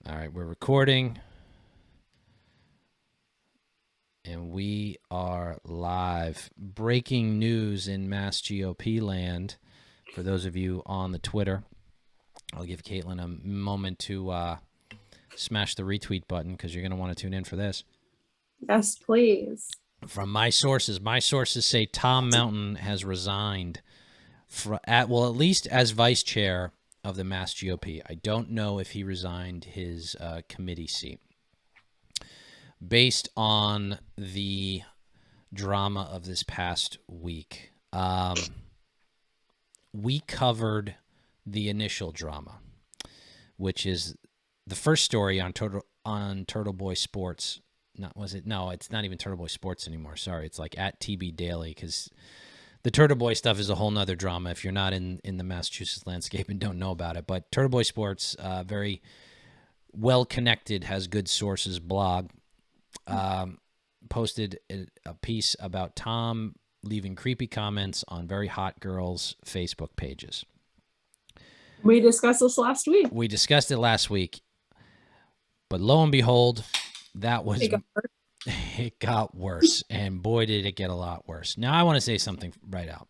All right, we're recording. And we are live. Breaking news in Mass GOP land. For those of you on the Twitter, I'll give Kaitlin a moment to smash the retweet button because you're going to want to tune in for this. Yes, please. From my sources say Tom Mountain has resigned, at least as vice chair of the Mass GOP. I don't know if he resigned his committee seat. Based on the drama of this past week, we covered the initial drama, which is the first story on Turtle Boy Sports. No, it's not even Turtle Boy Sports anymore. Sorry, it's like at TB Daily, because the Turtle Boy stuff is a whole nother drama if you're not in the Massachusetts landscape and don't know about it. But Turtle Boy Sports, very well connected, has good sources blog, posted a piece about Tom leaving creepy comments on very hot girls' Facebook pages. We discussed this last week. We discussed it last week, but lo and behold, it got worse, and boy, did it get a lot worse. Now, I want to say something right out.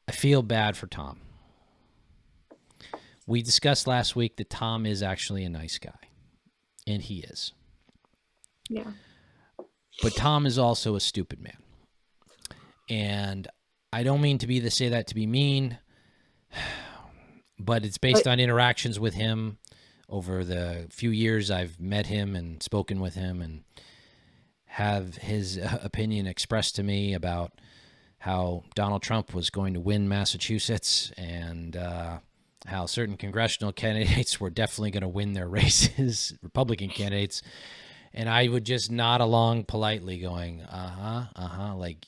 I feel bad for Tom. We discussed last week that Tom is actually a nice guy, and he is. Yeah. But Tom is also a stupid man. And I don't mean to say that to be mean, but it's based on interactions with him over the few years I've met him and spoken with him and have his opinion expressed to me about how Donald Trump was going to win Massachusetts and how certain congressional candidates were definitely going to win their races, Republican candidates. And I would just nod along politely going, like,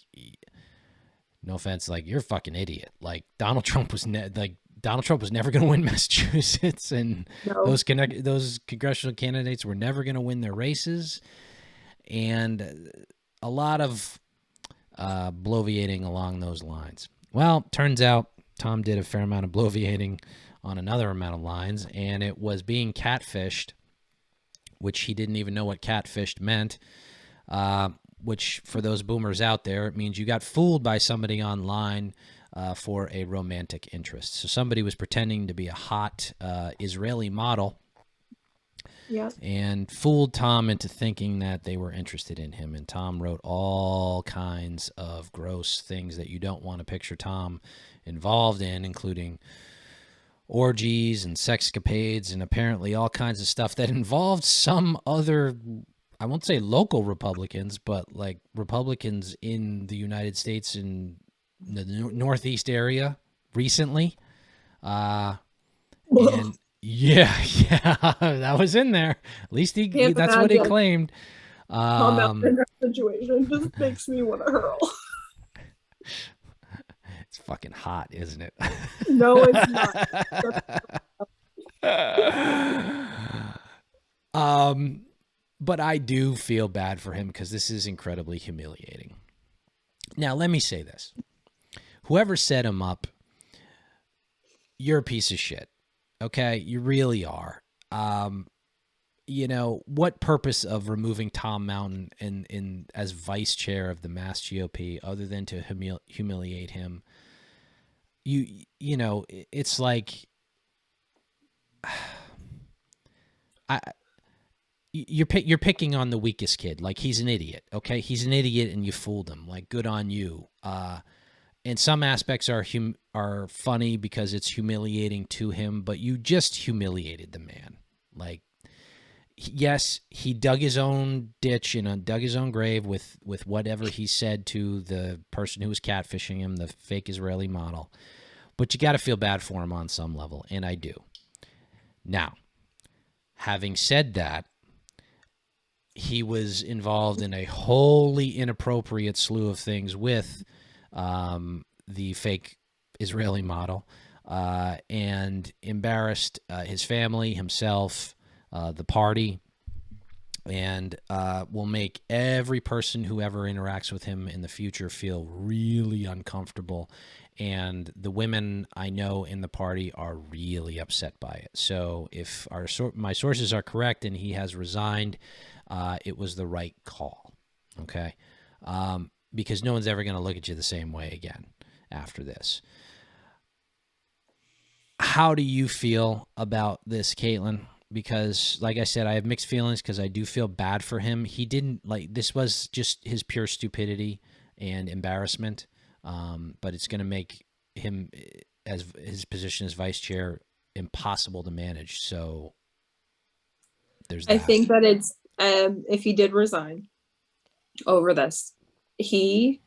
no offense, like, you're a fucking idiot. Like, Donald Trump was never going to win Massachusetts, and those congressional candidates were never going to win their races, and a lot of bloviating along those lines. Well, turns out Tom did a fair amount of bloviating on another amount of lines, and it was being catfished, which he didn't even know what catfished meant, which for those boomers out there, it means you got fooled by somebody online for a romantic interest. So somebody was pretending to be a hot Israeli model, and fooled Tom into thinking that they were interested in him. And Tom wrote all kinds of gross things that you don't want to picture Tom involved in, including orgies and sexcapades and apparently all kinds of stuff that involved some other, I won't say local Republicans, but like Republicans in the United States in the Northeast area recently. And yeah, that was in there. At least that's what he claimed. That situation just makes me want to hurl. It's fucking hot, isn't it? No, it's not. But I do feel bad for him because this is incredibly humiliating. Now, let me say this. Whoever set him up, you're a piece of shit. Okay? You really are. You know, what purpose of removing Tom Mountain in as vice chair of the Mass GOP other than to humiliate him? You know, it's like you're picking on the weakest kid. Like, he's an idiot. Okay, he's an idiot, and you fooled him. Like, good on you. And some aspects are funny because it's humiliating to him, but you just humiliated the man. Like, yes, he dug his own ditch and dug his own grave with whatever he said to the person who was catfishing him, the fake Israeli model. But you got to feel bad for him on some level, and I do. Now, having said that, he was involved in a wholly inappropriate slew of things with the fake Israeli model and embarrassed his family, himself, the party, and will make every person who ever interacts with him in the future feel really uncomfortable And the women I know in the party are really upset by it. So if my sources are correct and he has resigned, it was the right call. Okay. Because no one's ever going to look at you the same way again after this. How do you feel about this, Kaitlin? Because, like I said, I have mixed feelings because I do feel bad for him. He didn't this was just his pure stupidity and embarrassment. But it's going to make him, as his position as vice chair, impossible to manage. So there's that. I think that it's if he did resign over this, he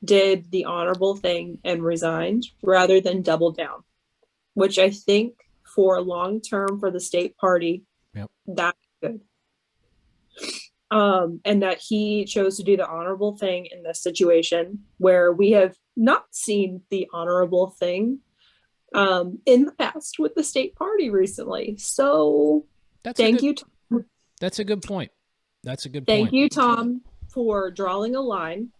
did the honorable thing and resigned rather than double down, which I think for long term for the state party, yep, that's good. And that he chose to do the honorable thing in this situation where we have not seen the honorable thing in the past with the state party recently. So thank you. That's a good point. That's a good point. Thank you, Tom, for drawing a line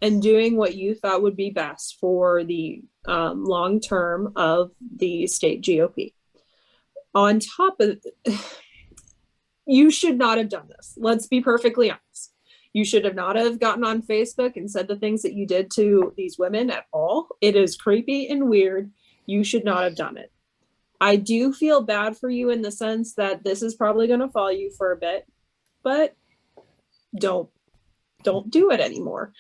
and doing what you thought would be best for the long term of the state GOP. On top of you should not have done this. Let's be perfectly honest. You should have not have gotten on Facebook and said the things that you did to these women at all. It is creepy and weird. You should not have done it. I do feel bad for you in the sense that this is probably going to follow you for a bit, but don't do it anymore.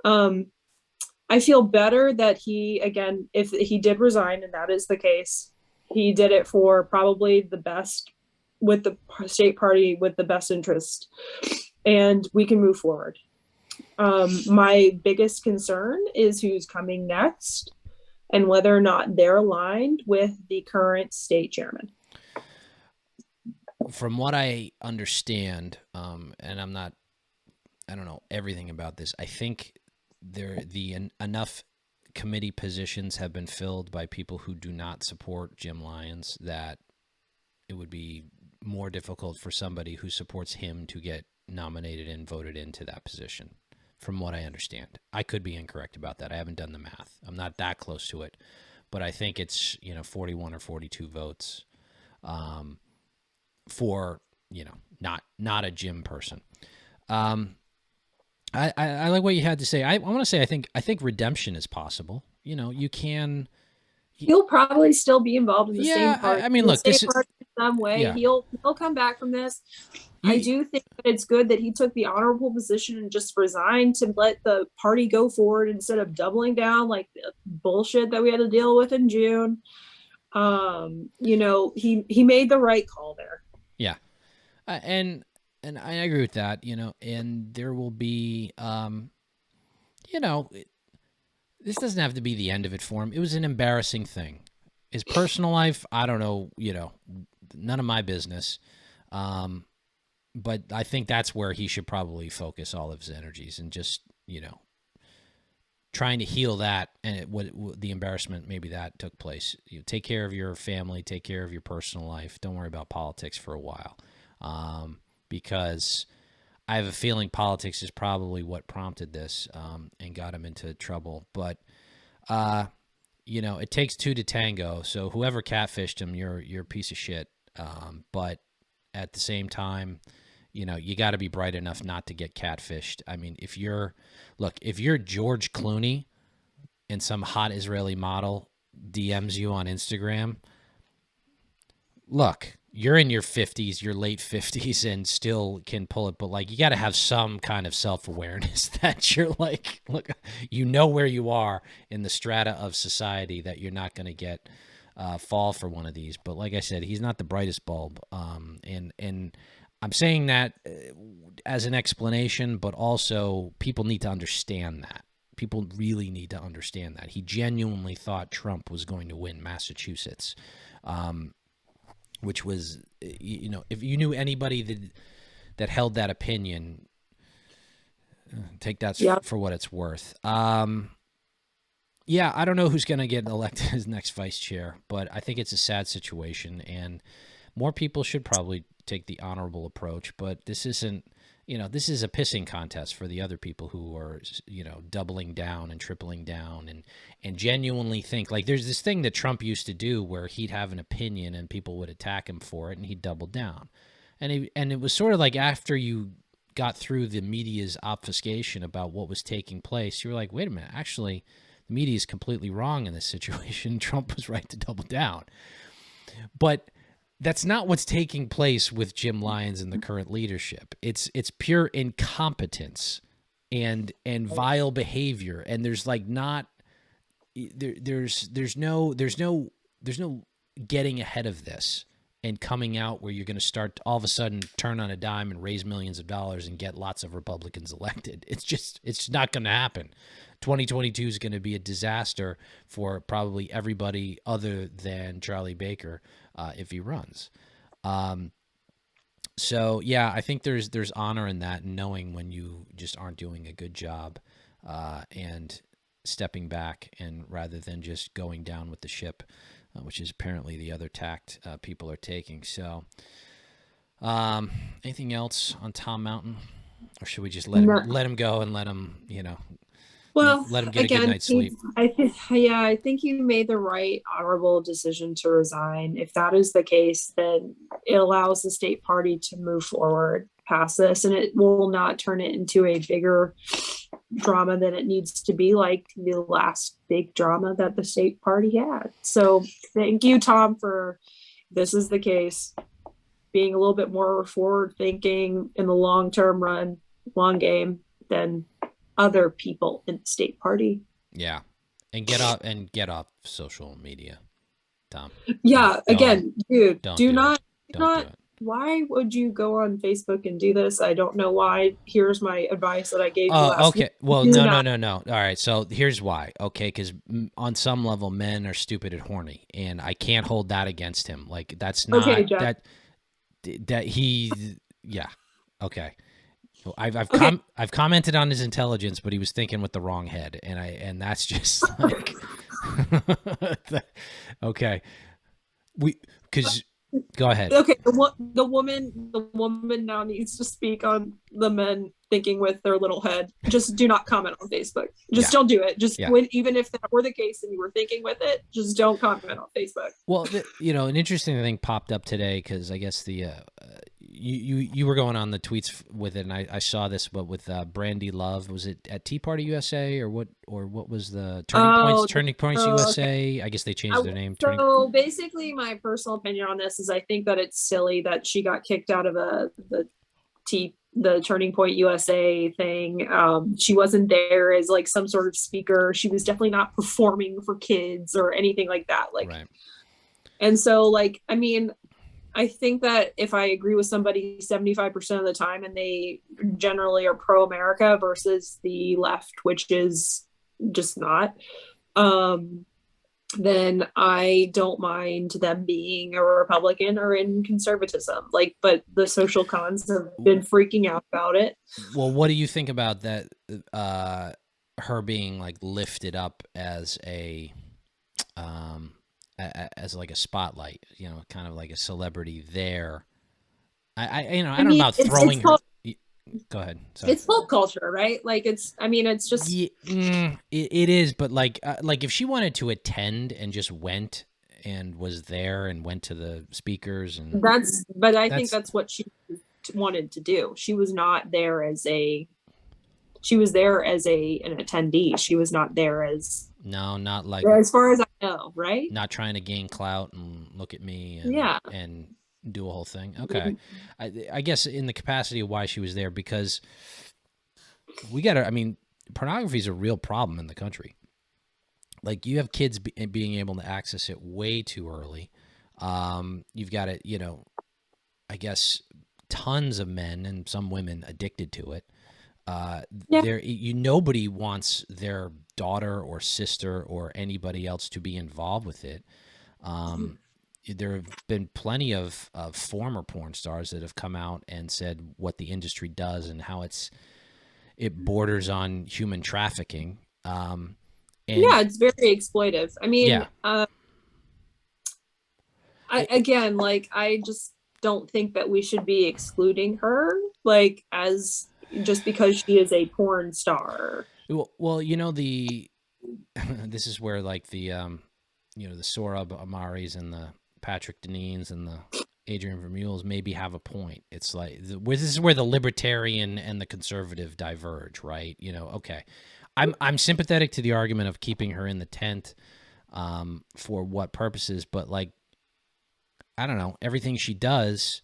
I feel better that he, again, if he did resign, and that is the case, he did it for probably the best with the state party with the best interest, and we can move forward. My biggest concern is who's coming next and whether or not they're aligned with the current state chairman. From what I understand, and I don't know everything about this. I think enough committee positions have been filled by people who do not support Jim Lyons that it would be more difficult for somebody who supports him to get nominated and voted into that position, from what I understand. I could be incorrect about that. I haven't done the math. I'm not that close to it, but I think it's 41 or 42 votes for not a Jim person. I like what you had to say. I want to say I think redemption is possible. You can. He'll probably still be involved in the same party. I mean, look, this is in some way. Yeah. He'll come back from this. I do think that it's good that he took the honorable position and just resigned to let the party go forward instead of doubling down like the bullshit that we had to deal with in June. He made the right call there. Yeah, and I agree with that. And there will be, this doesn't have to be the end of it for him. It was an embarrassing thing. His personal life, I don't know, none of my business. But I think that's where he should probably focus all of his energies and just, trying to heal that and what the embarrassment maybe that took place. Take care of your family, take care of your personal life. Don't worry about politics for a while. Because I have a feeling politics is probably what prompted this and got him into trouble. But, it takes two to tango. So whoever catfished him, you're a piece of shit. But at the same time, you got to be bright enough not to get catfished. I mean, if you're George Clooney and some hot Israeli model DMs you on Instagram, look, you're in your 50s, your late 50s, and still can pull it. But you got to have some kind of self-awareness that you're look, where you are in the strata of society, that you're not going to get fall for one of these. But like I said, he's not the brightest bulb. And I'm saying that as an explanation, but also people need to understand that. People really need to understand that. He genuinely thought Trump was going to win Massachusetts, which was, if you knew anybody that held that opinion, take that for what it's worth. Yeah, I don't know who's going to get elected as next vice chair, but I think it's a sad situation, and more people should probably take the honorable approach. But this isn't this is a pissing contest for the other people who are, doubling down and tripling down and genuinely think, like, there's this thing that Trump used to do where he'd have an opinion and people would attack him for it and he'd double down. And it was sort of like after you got through the media's obfuscation about what was taking place, you were like, wait a minute, actually, the media is completely wrong in this situation. Trump was right to double down. But that's not what's taking place with Jim Lyons and the current leadership. It's pure incompetence and vile behavior. And there's like not there's no getting ahead of this and coming out where you're going to start all of a sudden turn on a dime and raise millions of dollars and get lots of Republicans elected. It's not going to happen. 2022 is going to be a disaster for probably everybody other than Charlie Baker if he runs. So yeah, I think there's honor in that, and knowing when you just aren't doing a good job and stepping back, and rather than just going down with the ship, which is apparently the other tact people are taking. So anything else on Tom Mountain, or should we just let him go and let him, well, let him get a good night's sleep? I think you made the right honorable decision to resign. If that is the case, then it allows the state party to move forward past this, and it will not turn it into a bigger drama than it needs to be, like the last big drama that the state party had. So thank you, Tom, for, this is the case, being a little bit more forward thinking in the long term run, long game than other people in the state party. Yeah. And get off social media, Tom. Yeah. Again, dude, do not. Why would you go on Facebook and do this? I don't know why. Here's my advice that I gave you last okay. week. Well, no. All right. So here's why. Okay. Because on some level, men are stupid and horny, and I can't hold that against him. Like, that's not okay, Jeff. that he, yeah. Okay. I've commented on his intelligence, but he was thinking with the wrong head, and that's just like, okay. Go ahead. Okay, the woman now needs to speak on the men thinking with their little head. Just do not comment on Facebook. Just don't do it. Just even if that were the case and you were thinking with it, just don't comment on Facebook. Well, an interesting thing popped up today, because I guess the you were going on the tweets with it, and I saw this, but with Brandy Love, was it at Tea Party USA or what was the Turning Points USA? Okay. I guess they changed their name. So basically, my personal opinion on this is I think that it's silly that she got kicked out of the Turning Point USA thing. She wasn't there as like some sort of speaker. She was definitely not performing for kids or anything like that. Like, right. And so, like, I mean, I think that if I agree with somebody 75% of the time, and they generally are pro-America versus the left, which is just not, then I don't mind them being a Republican or in conservatism. Like, but the social cons have been freaking out about it. Well, what do you think about that? Her being like lifted up as like a spotlight, kind of like a celebrity there. I don't know about throwing her. Go ahead. Sorry. It's pop culture, right? Like it's just. Yeah, it is, but like if she wanted to attend and just went and was there and went to the speakers and I think that's what she wanted to do. She was not there as an attendee. She was not there as. No, not like, as far as I know, right? Not trying to gain clout and look at me and do a whole thing. Okay. I guess in the capacity of why she was there, because pornography is a real problem in the country. Like, you have kids being able to access it way too early. You've got it, I guess tons of men and some women addicted to it. Nobody wants their daughter or sister or anybody else to be involved with it. There have been plenty of former porn stars that have come out and said what the industry does and how it borders on human trafficking. It's very exploitive. I mean, I just don't think that we should be excluding her, like, as just because she is a porn star. Well, you know, this is where like the you know, the Sorab Amaris and the Patrick Deneen's and the Adrian Vermeules maybe have a point. It's like this is where the libertarian and the conservative diverge, right? You know, okay, I'm sympathetic to the argument of keeping her in the tent, for what purposes, but like, I don't know, everything she does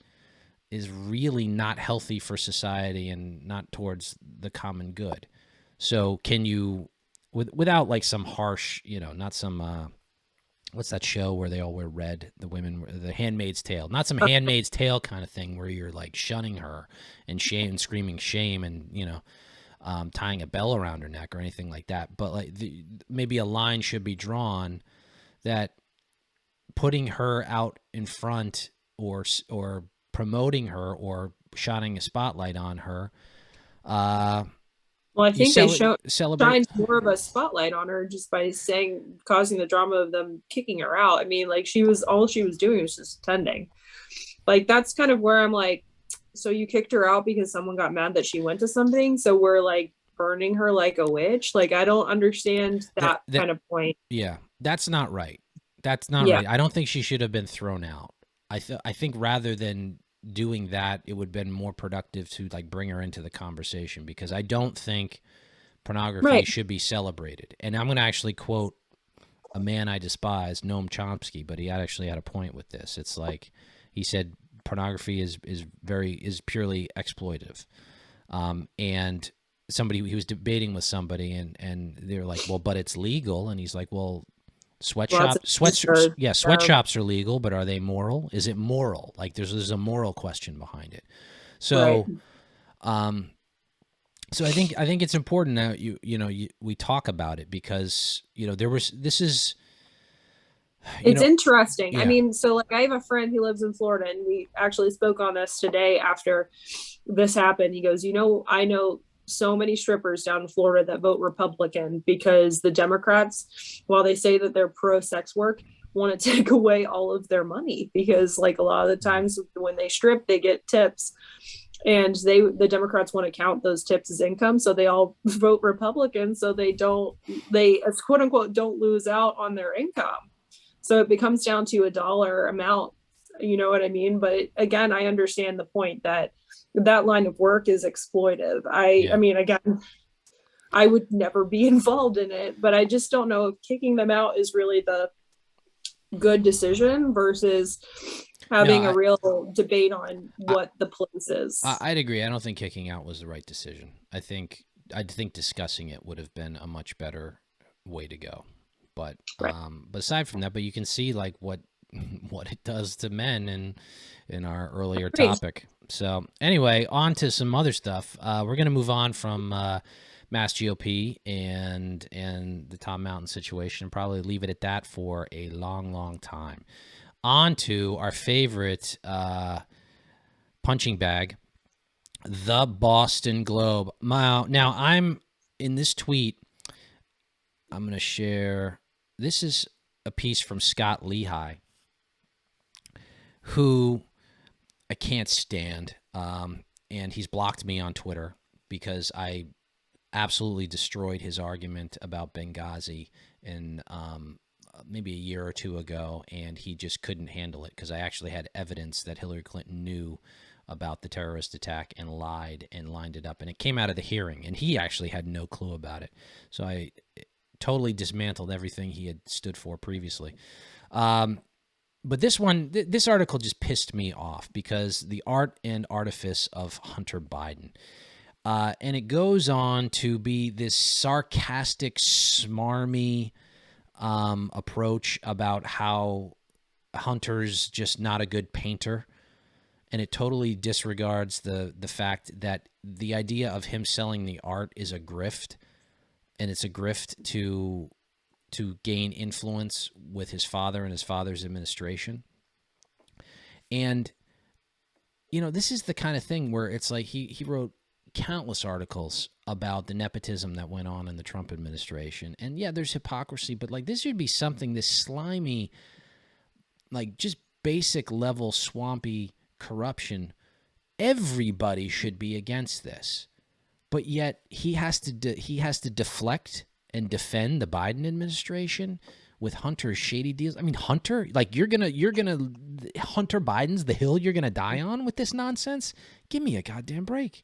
is really not healthy for society and not towards the common good. So can you, without like some harsh, you know, not some what's that show where they all wear red? The women, The Handmaid's Tale. Not some Handmaid's Tale kind of thing where you're like shunning her and shame, screaming shame, and you know, tying a bell around her neck or anything like that. But like maybe a line should be drawn that putting her out in front or promoting her or shining a spotlight on her. Well, I think they celebrate shined more of a spotlight on her just by causing the drama of them kicking her out. I mean, like, all she was doing was just attending. Like, that's kind of where I'm like, so you kicked her out because someone got mad that she went to something, so we're like burning her like a witch? Like, I don't understand that kind of point. Yeah, that's not right. That's not right. I don't think she should have been thrown out. I think rather than doing that, it would have been more productive to like bring her into the conversation, because I don't think pornography should be celebrated. And I'm going to actually quote a man I despise, Noam Chomsky, but he actually had a point with this. It's like he said pornography is purely exploitative. And he was debating with somebody, and they're like, well, but it's legal. And he's like, well, sweatshops are legal, but are they moral? Is it moral? Like there's a moral question behind it. So, so I think it's important that we talk about it, because it's interesting. Yeah. I mean, so like I have a friend who lives in Florida, and we actually spoke on this today after this happened. He goes, I know so many strippers down in Florida that vote Republican because the Democrats, while they say that they're pro-sex work, want to take away all of their money, because like a lot of the times when they strip, they get tips, and the Democrats want to count those tips as income, so they all vote Republican, so they as quote unquote don't lose out on their income. So it becomes down to a dollar amount, you know what I mean? But again, I understand the point that line of work is exploitive. I mean, again, I would never be involved in it, but I just don't know if kicking them out is really the good decision versus having a real debate on what the place is. I'd agree. I don't think kicking out was the right decision. I think discussing it would have been a much better way to go. But but aside from that, but you can see like what it does to men in our earlier topic. So anyway, on to some other stuff. We're going to move on from Mass GOP and the Tom Mountain situation, and probably leave it at that for a long, long time. On to our favorite punching bag, the Boston Globe. Now I'm in this tweet. I'm going to share. This is a piece from Scot Lehigh, who I can't stand, and he's blocked me on Twitter because I absolutely destroyed his argument about Benghazi in maybe a year or two ago, and he just couldn't handle it because I actually had evidence that Hillary Clinton knew about the terrorist attack and lied and lined it up, and it came out of the hearing, and he actually had no clue about it. So I totally dismantled everything he had stood for previously. But this article just pissed me off because the art and artifice of Hunter Biden. And it goes on to be this sarcastic, smarmy approach about how Hunter's just not a good painter. And it totally disregards the fact that the idea of him selling the art is a grift. And it's a grift to gain influence with his father and his father's administration. And, this is the kind of thing where it's like he wrote countless articles about the nepotism that went on in the Trump administration. And yeah, there's hypocrisy, but like this should be something, this slimy, like just basic level swampy corruption, everybody should be against this. But yet he has to deflect and defend the Biden administration with Hunter's shady deals. I mean, Hunter, like you're gonna Hunter Biden's the hill you're gonna die on with this nonsense. Give me a goddamn break.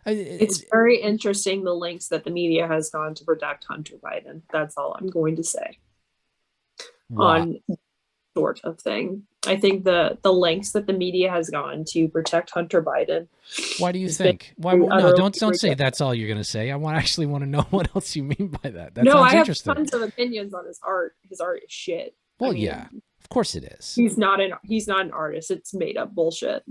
It's very interesting the lengths that the media has gone to protect Hunter Biden. That's all I'm going to say. Wow. On sort of thing. I think the lengths that the media has gone to protect Hunter Biden. Why do you think? Why? No, don't say that's all you're going to say. I actually want to know what else you mean by that. That sounds interesting. I have tons of opinions on his art. His art is shit. Well, yeah, of course it is. He's not an artist. It's made up bullshit.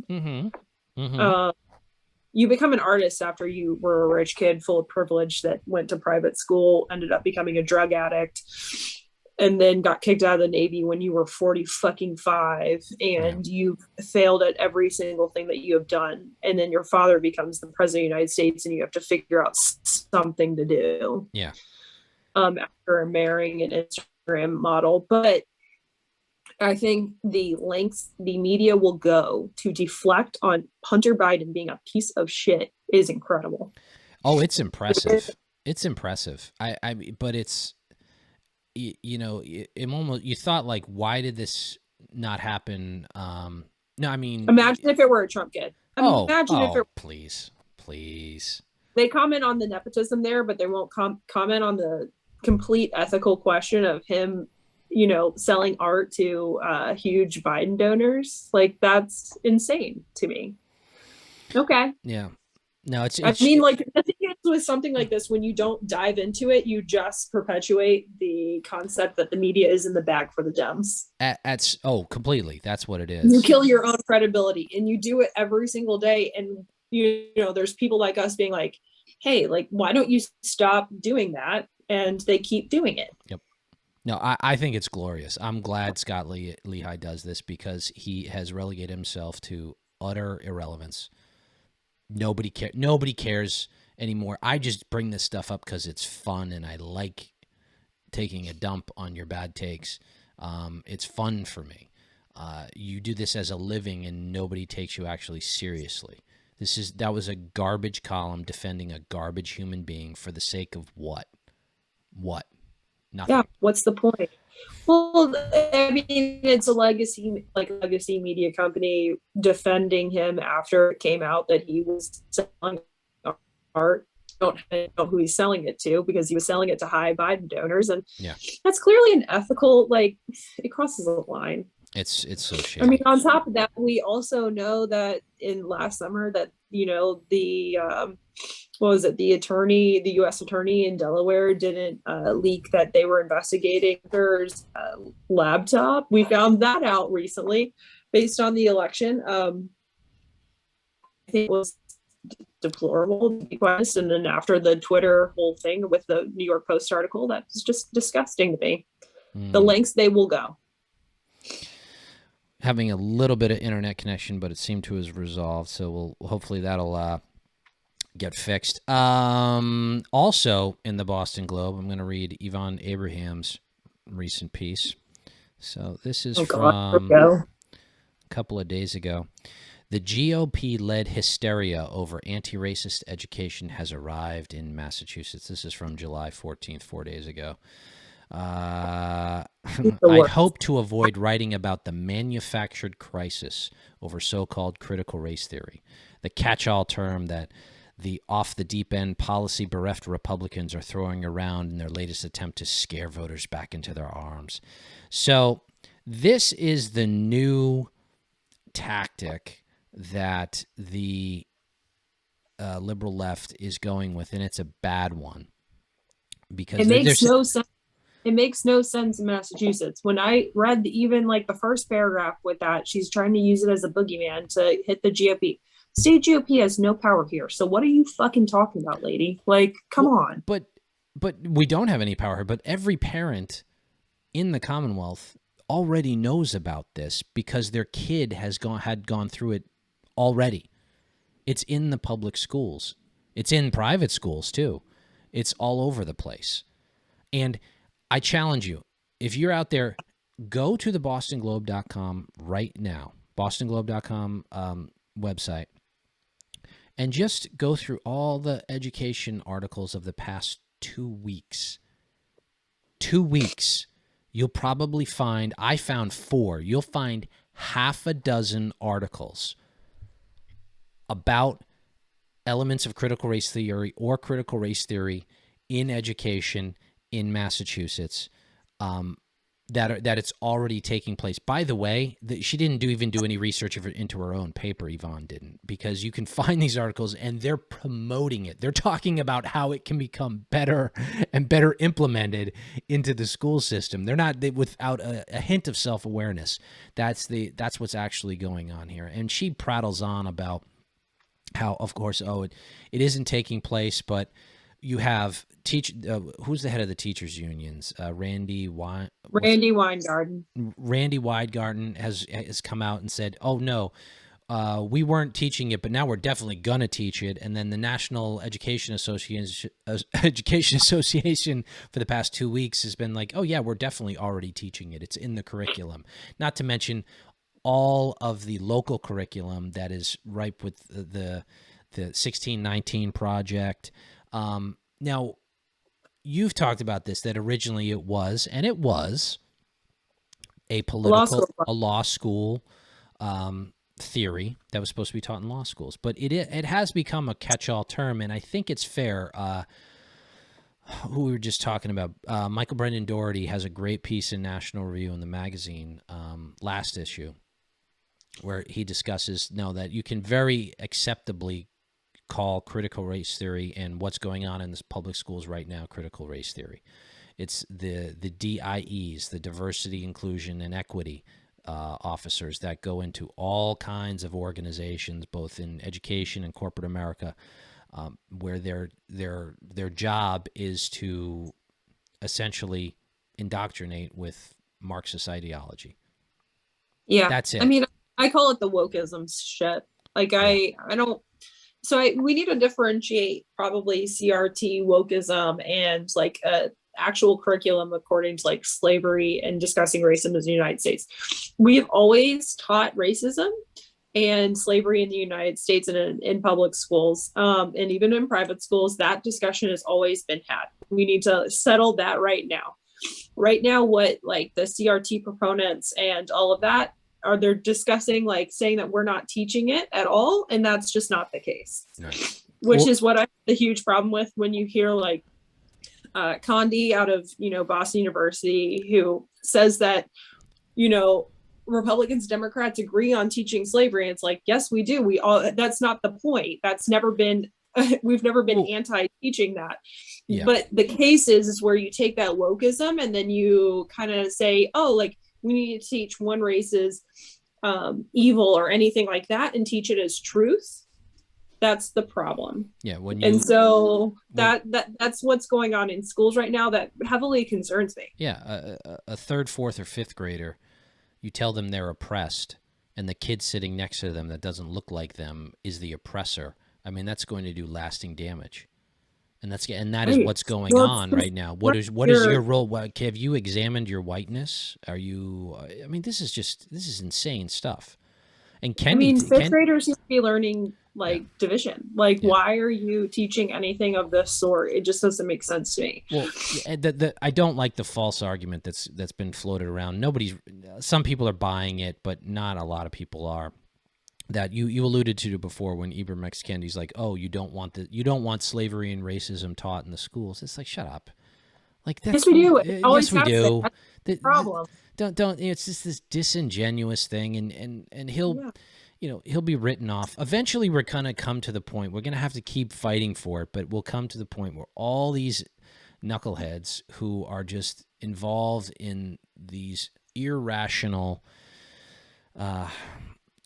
You become an artist after you were a rich kid full of privilege that went to private school, ended up becoming a drug addict, and then got kicked out of the Navy when you were 45, and you've failed at every single thing that you have done. And then your father becomes the president of the United States, and you have to figure out something to do. Yeah. After marrying an Instagram model. But I think the lengths the media will go to deflect on Hunter Biden being a piece of shit is incredible. Oh, it's impressive. It's impressive. But it's, you know, it almost, you thought like, why did this not happen? No, I mean, imagine if it were a Trump kid. Please. They comment on the nepotism there, but they won't comment on the complete ethical question of him, you know, selling art to huge Biden donors. Like, that's insane to me. Okay. Yeah. No, it's I mean, like, the thing is with something like this, when you don't dive into it, you just perpetuate the concept that the media is in the bag for the Dems. Completely. That's what it is. You kill your own credibility, and you do it every single day. And, you know, there's people like us being like, hey, like, why don't you stop doing that? And they keep doing it. Yep. No, I think it's glorious. I'm glad Scot Lehigh does this because he has relegated himself to utter irrelevance. Nobody cares anymore. I just bring this stuff up because it's fun and I like taking a dump on your bad takes. It's fun for me. You do this as a living and nobody takes you actually seriously. That was a garbage column defending a garbage human being for the sake of what? What? Nothing. Yeah, what's the point? Well, I mean, it's a legacy media company defending him after it came out that he was selling art. Don't know who he's selling it to because he was selling it to high Biden donors, and that's clearly an ethical, like, it crosses a line. It's so shady. I mean, on top of that, we also know that in last summer that, you know, the the U.S. attorney in Delaware didn't leak that they were investigating Hunter's laptop. We found that out recently based on the election. I think it was deplorable, to be honest. And then after the Twitter whole thing with the New York Post article, that was just disgusting to me. The lengths they will go. Having a little bit of internet connection, but it seemed to have resolved. So hopefully that'll get fixed. Also in the Boston Globe, I'm going to read Yvonne Abraham's recent piece. So this is from a couple of days ago. The GOP-led hysteria over anti-racist education has arrived in Massachusetts. This is from July 14th, 4 days ago. I hope to avoid writing about the manufactured crisis over so-called critical race theory, the catch-all term that the off-the-deep-end policy-bereft Republicans are throwing around in their latest attempt to scare voters back into their arms. So this is the new tactic that the liberal left is going with, and it's a bad one. Because it makes no sense. It makes no sense in Massachusetts. When I read even like the first paragraph with that, she's trying to use it as a boogeyman to hit the GOP. State GOP has no power here. So what are you fucking talking about, lady? Like, come on. But we don't have any power here. But every parent in the Commonwealth already knows about this because their kid had gone through it already. It's in the public schools. It's in private schools too. It's all over the place. And I challenge you, if you're out there, go to thebostonglobe.com right now. bostonglobe.com website, and just go through all the education articles of the past 2 weeks. 2 weeks. You'll probably find, I found 4. You'll find half a dozen articles about elements of critical race theory or critical race theory in education in Massachusetts, that it's already taking place. By the way, she didn't even do any research into her own paper. Yvonne didn't, because you can find these articles and they're promoting it. They're talking about how it can become better and better implemented into the school system. They're not without a hint of self-awareness. That's what's actually going on here. And she prattles on about how, of course, it isn't taking place, but you have who's the head of the teachers unions? Randy Weingarten. Randy Weingarten has come out and said, "Oh no, we weren't teaching it, but now we're definitely gonna teach it." And then the National Education Association for the past 2 weeks has been like, "Oh yeah, we're definitely already teaching it. It's in the curriculum." Not to mention all of the local curriculum that is ripe with the 1619 project. Now, you've talked about this, that originally it was a law school theory that was supposed to be taught in law schools, but it has become a catch-all term, and I think it's fair. Who we were just talking about, Michael Brendan Doherty has a great piece in National Review in the magazine, last issue, where he discusses that you can very acceptably call critical race theory and what's going on in the public schools right now critical race theory. It's the DIEs, the diversity, inclusion, and equity officers that go into all kinds of organizations, both in education and corporate America, where their job is to essentially indoctrinate with Marxist ideology. Yeah, that's it. I mean, I call it the wokeism shit. Like, I don't. So we need to differentiate probably CRT wokeism and like a actual curriculum according to like slavery and discussing racism in the United States. We have always taught racism and slavery in the United States and in public schools, and even in private schools. That discussion has always been had. We need to settle that right now. Right now, what like the CRT proponents and all of that they're discussing, like saying that we're not teaching it at all, and that's just not the case. Right. Which is what I have a huge problem with when you hear like Condi out of Boston University, who says that Republicans, Democrats agree on teaching slavery. And it's like, yes, we do. We all. That's not the point. That's never been. We've never been anti-teaching that. Yeah. But the case is where you take that wokeism and then you kind of say, oh, like, we need to teach one race is evil or anything like that and teach it as truth. That's the problem. Yeah. That's what's going on in schools right now that heavily concerns me. Yeah. A third, fourth, or fifth grader, you tell them they're oppressed, and the kid sitting next to them that doesn't look like them is the oppressor. I mean, that's going to do lasting damage. And that is what's going on right now. What is your role? Have you examined your whiteness? Are you? I mean, this is insane stuff. And fifth graders need to be learning division. Like, why are you teaching anything of this sort? It just doesn't make sense to me. Well, I don't like the false argument that's been floated around. Some people are buying it, but not a lot of people are. That you alluded to before when Ibram X. Kendi's like, oh, you don't want slavery and racism taught in the schools. It's like, shut up. Like, that's yes, we do. Yes, we do. That's the problem. Don't. It's just this disingenuous thing, and he'll be written off. Eventually, we're gonna come to the point. We're gonna have to keep fighting for it, but we'll come to the point where all these knuckleheads who are just involved in these irrational,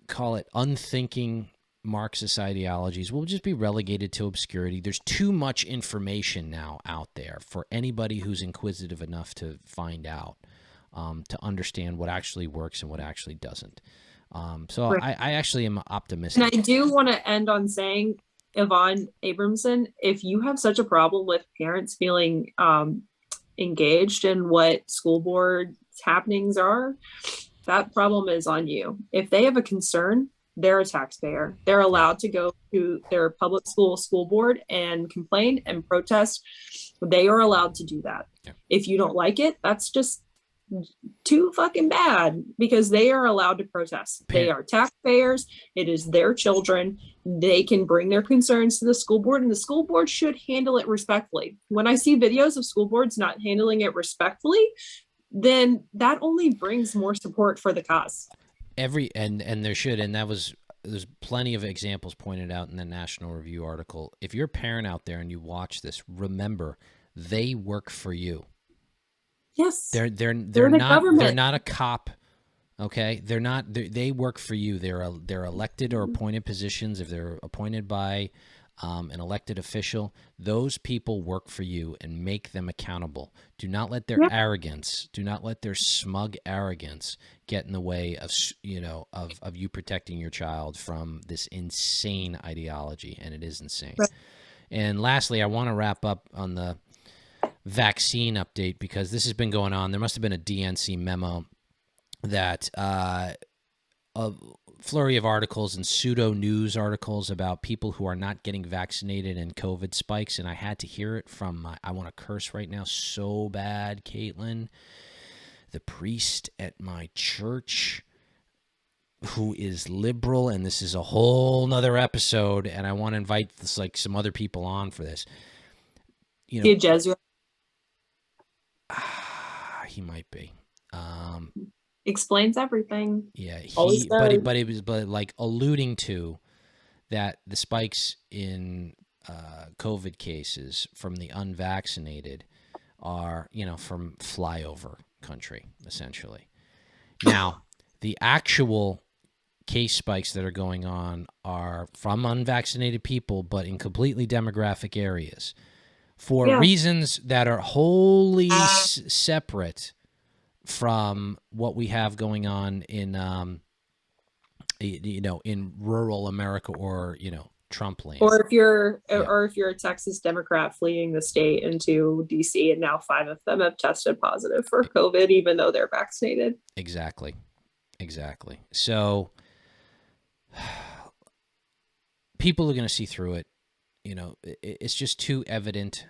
call it unthinking Marxist ideologies, will just be relegated to obscurity. There's too much information now out there for anybody who's inquisitive enough to find out, to understand what actually works and what actually doesn't. So right. I actually am optimistic. And I do want to end on saying, Yvonne Abramson, if you have such a problem with parents feeling engaged in what school board happenings are, that problem is on you. If they have a concern, they're a taxpayer. They're allowed to go to their public school board and complain and protest. They are allowed to do that. Yeah. If you don't like it, that's just too fucking bad, because they are allowed to protest. They are taxpayers. It is their children. They can bring their concerns to the school board, and the school board should handle it respectfully. When I see videos of school boards not handling it respectfully, then that only brings more support for the cause. And there should, and there's plenty of examples pointed out in the National Review article. If you're a parent out there and you watch this, remember, they work for you. Yes. They're not a cop. Okay. They work for you. They're elected or appointed positions. If they're appointed by an elected official, those people work for you, and make them accountable. Do not let their arrogance, do not let their smug arrogance get in the way of you protecting your child from this insane ideology. And it is insane. Right. And lastly, I want to wrap up on the vaccine update, because this has been going on. There must have been a DNC memo that a flurry of articles and pseudo news articles about people who are not getting vaccinated and COVID spikes, and I had to hear it from I want to curse right now so bad, Kaitlin, the priest at my church, who is liberal, and this is a whole nother episode, and I want to invite some other people on for this. You know, Jesuit. He might be. Explains everything. Yeah, but it was like alluding to that the spikes in COVID cases from the unvaccinated are, from flyover country, essentially. Now, the actual case spikes that are going on are from unvaccinated people, but in completely demographic areas, for reasons that are wholly separate from what we have going on in, in rural America, or, Trump land. Or if you're a Texas Democrat fleeing the state into DC, and now 5 of them have tested positive for COVID, even though they're vaccinated. Exactly. So people are going to see through it. It's just too evident.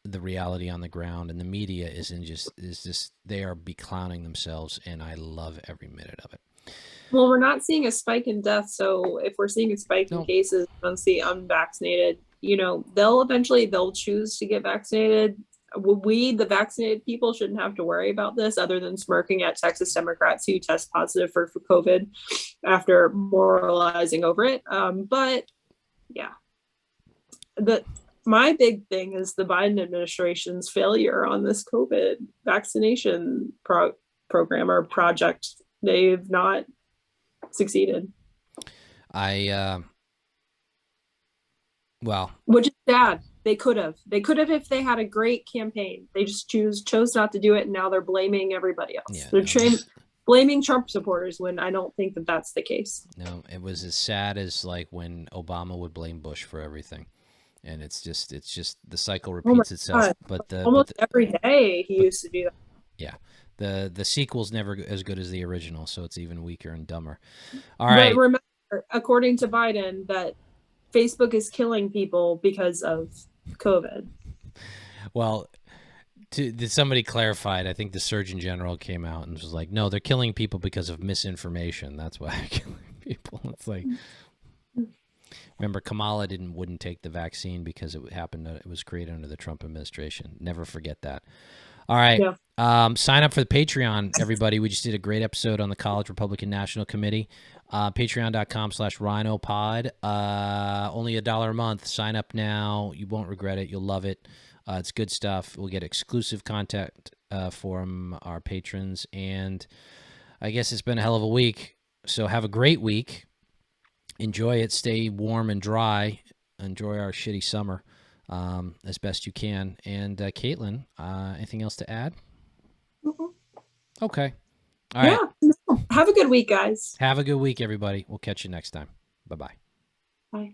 The reality on the ground, and the media is just they are beclowning themselves, and I love every minute of it. Well, we're not seeing a spike in death, so if we're seeing a spike in cases amongst the unvaccinated, they'll choose to get vaccinated. We, the vaccinated people, shouldn't have to worry about this, other than smirking at Texas Democrats who test positive for COVID after moralizing over it. But yeah, my big thing is the Biden administration's failure on this COVID vaccination program or project. They've not succeeded. Which is sad. They could have if they had a great campaign. They just chose not to do it, and now they're blaming everybody else. Yeah, they're blaming Trump supporters, when I don't think that that's the case. No, it was as sad as like when Obama would blame Bush for everything. And it's just the cycle repeats itself. But every day he used to do that. Yeah, the sequel's never as good as the original, so it's even weaker and dumber. All right. But remember, according to Biden, that Facebook is killing people because of COVID. Well, somebody clarified. I think the Surgeon General came out and was like, "No, they're killing people because of misinformation. That's why they're killing people." It's like. Remember, Kamala wouldn't take the vaccine because it was created under the Trump administration. Never forget that. All right. Yeah. Sign up for the Patreon, everybody. We just did a great episode on the College Republican National Committee. Patreon.com/RINOpod. Only $1 a month. Sign up now. You won't regret it. You'll love it. It's good stuff. We'll get exclusive content from our patrons. And I guess it's been a hell of a week. So have a great week. Enjoy it. Stay warm and dry. Enjoy our shitty summer as best you can. And Kaitlin, anything else to add? Mm-hmm. Okay. All right. Have a good week, guys. Have a good week, everybody. We'll catch you next time. Bye-bye. Bye.